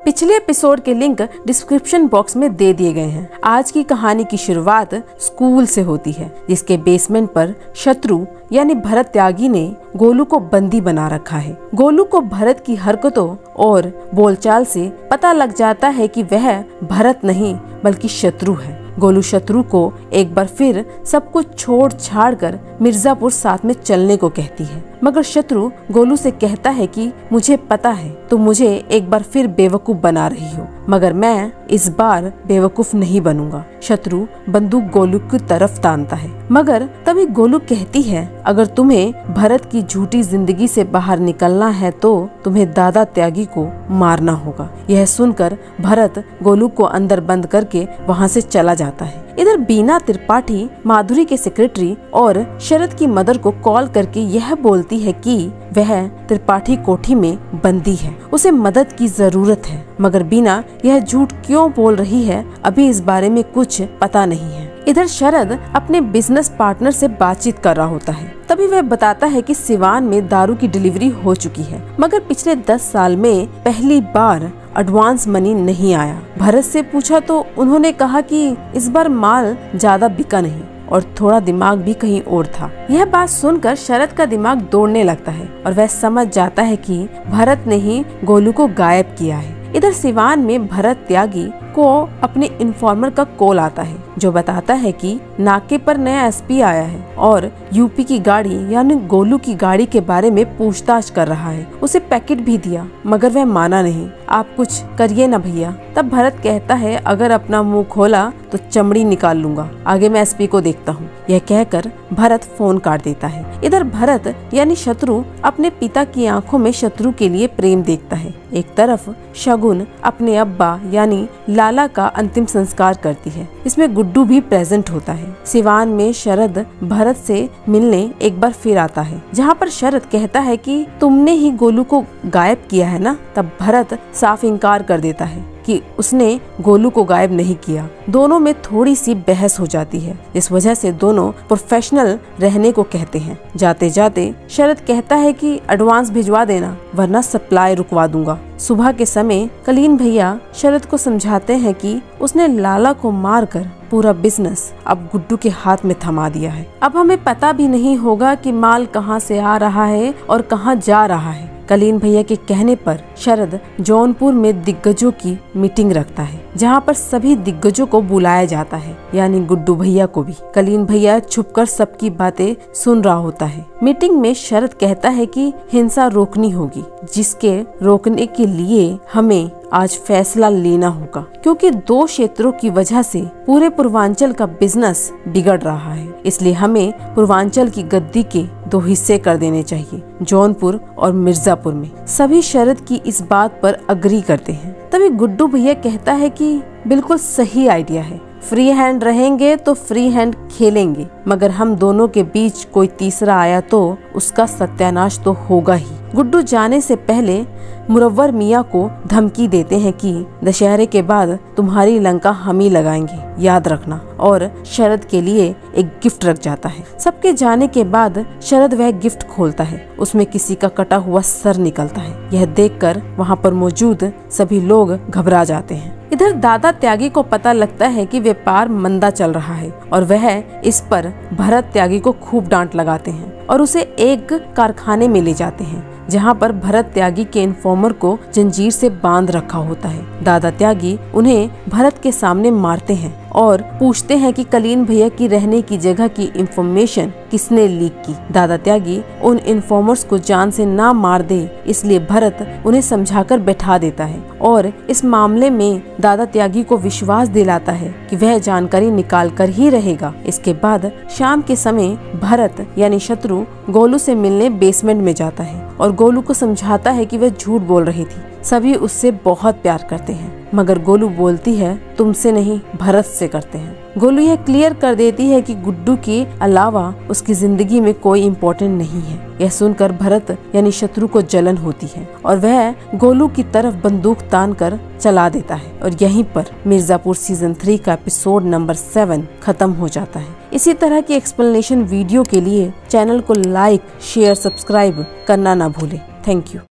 पिछले एपिसोड के link description box में दे दिए गए हैं। आज की कहानी की शुरुआत स्कूल से होती है, जिसके बेसमेंट पर शत्रु यानी भरत त्यागी ने गोलू को बंदी बना रखा है। गोलू को भरत की हरकतों और बोलचाल से पता लग जाता है कि वह भरत नहीं बल्कि शत्रु है। गोलू शत्रु को एक बार फिर सब कुछ छोड़ छाड़ कर मिर्जापुर साथ में चलने को कहती है, मगर शत्रु गोलू से कहता है कि मुझे पता है तुम मुझे एक बार फिर बेवकूफ बना रही हो, मगर मैं इस बार बेवकूफ नहीं बनूंगा। शत्रु बंदूक गोलू की तरफ तानता है, मगर तभी गोलू कहती है अगर तुम्हें भरत की झूठी जिंदगी से बाहर निकलना है तो तुम्हें दादा त्यागी को मारना होगा। यह सुनकर भरत गोलू को अंदर बंद करके वहाँ से चला जाता है। इधर बीना त्रिपाठी माधुरी के सेक्रेटरी और शरद की मदर को कॉल करके यह बोलती है कि वह त्रिपाठी कोठी में बंदी है, उसे मदद की जरूरत है। मगर बीना यह झूठ क्यों बोल रही है, अभी इस बारे में कुछ पता नहीं है। इधर शरद अपने बिजनेस पार्टनर से बातचीत कर रहा होता है, तभी वह बताता है कि सिवान में दारू की डिलीवरी हो चुकी है, मगर पिछले 10 साल में पहली बार एडवांस मनी नहीं आया। भरत से पूछा तो उन्होंने कहा कि इस बार माल ज्यादा बिका नहीं और थोड़ा दिमाग भी कहीं और था। यह बात सुनकर शरद का दिमाग दौड़ने लगता है और वह समझ जाता है कि भरत ने ही गोलू को गायब किया है। इधर सिवान में भरत त्यागी को अपने इन्फॉर्मर का कॉल आता है, जो बताता है कि नाके पर नया एसपी आया है और यूपी की गाड़ी यानी गोलू की गाड़ी के बारे में पूछताछ कर रहा है। उसे पैकेट भी दिया, मगर वह माना नहीं। आप कुछ करिए ना भैया। तब भरत कहता है अगर अपना मुंह खोला तो चमड़ी निकाल लूंगा, आगे मैं एसपी को देखता हूँ। यह कहकर भरत फोन काट देता है। इधर भरत यानी शत्रु अपने पिता की आंखों में शत्रु के लिए प्रेम देखता है। एक तरफ शगुन अपने अब्बा यानी लाला का अंतिम संस्कार करती है, इसमें गुड्डू भी प्रेजेंट होता है। सिवान में शरद भरत से मिलने एक बार फिर आता है, जहाँ पर शरद कहता है कि तुमने ही गोलू को गायब किया है ना। तब भरत साफ इनकार कर देता है कि उसने गोलू को गायब नहीं किया। दोनों में थोड़ी सी बहस हो जाती है, इस वजह से दोनों प्रोफेशनल रहने को कहते हैं। जाते जाते शरद कहता है कि एडवांस भिजवा देना वरना सप्लाई रुकवा दूंगा। सुबह के समय कलीन भैया शरद को समझाते हैं कि उसने लाला को मारकर पूरा बिजनेस अब गुड्डू के हाथ में थमा दिया है। अब हमें पता भी नहीं होगा कि माल कहां से आ रहा है और कहां जा रहा है। कलीन भैया के कहने पर शरद जौनपुर में दिग्गजों की मीटिंग रखता है, जहां पर सभी दिग्गजों को बुलाया जाता है, यानी गुड्डू भैया को भी। कलीन भैया छुपकर सबकी बातें सुन रहा होता है। मीटिंग में शरद कहता है कि हिंसा रोकनी होगी, जिसके रोकने के लिए हमें आज फैसला लेना होगा, क्योंकि 2 क्षेत्रों की वजह से पूरे पूर्वांचल का बिजनेस बिगड़ रहा है। इसलिए हमें पूर्वांचल की गद्दी के 2 हिस्से कर देने चाहिए, जौनपुर और मिर्जापुर में। सभी शरद की इस बात पर अग्री करते हैं। तभी गुड्डू भैया कहता है कि बिल्कुल सही आइडिया है, फ्री हैंड रहेंगे तो फ्री हैंड खेलेंगे, मगर हम दोनों के बीच कोई तीसरा आया तो उसका सत्यानाश तो होगा ही। गुड्डू जाने से पहले मुरव्वर मियाँ को धमकी देते हैं कि दशहरे के बाद तुम्हारी लंका हम ही लगाएंगे, याद रखना। और शरद के लिए एक गिफ्ट रख जाता है। सबके जाने के बाद शरद वह गिफ्ट खोलता है, उसमें किसी का कटा हुआ सर निकलता है। यह देखकर वहाँ पर मौजूद सभी लोग घबरा जाते हैं। इधर दादा त्यागी को पता लगता है कि व्यापार मंदा चल रहा है और वह इस पर भरत त्यागी को खूब डांट लगाते हैं और उसे एक कारखाने में ले जाते हैं, जहां पर भरत त्यागी के इन्फॉर्मर को जंजीर से बांध रखा होता है। दादा त्यागी उन्हें भरत के सामने मारते हैं और पूछते हैं कि कलीन भैया की रहने की जगह की इंफॉर्मेशन किसने लीक की। दादा त्यागी उन इन्फॉर्मर्स को जान से ना मार दे, इसलिए भरत उन्हें समझाकर बैठा देता है और इस मामले में दादा त्यागी को विश्वास दिलाता है कि वह जानकारी निकाल कर ही रहेगा। इसके बाद शाम के समय भरत यानी शत्रु गोलू से मिलने बेसमेंट में जाता है और गोलू को समझाता है कि वह झूठ बोल रही थी। सभी उससे बहुत प्यार करते हैं, मगर गोलू बोलती है तुमसे नहीं भरत से करते हैं। गोलू यह क्लियर कर देती है कि गुड्डू के अलावा उसकी जिंदगी में कोई इम्पोर्टेंट नहीं है। यह सुनकर भरत यानी शत्रु को जलन होती है और वह गोलू की तरफ बंदूक तान कर चला देता है और यहीं पर मिर्जापुर सीजन 3 का एपिसोड नंबर 7 खत्म हो जाता है। इसी तरह की एक्सप्लेनेशन वीडियो के लिए चैनल को लाइक, शेयर, सब्सक्राइब करना ना भूले। Thank you.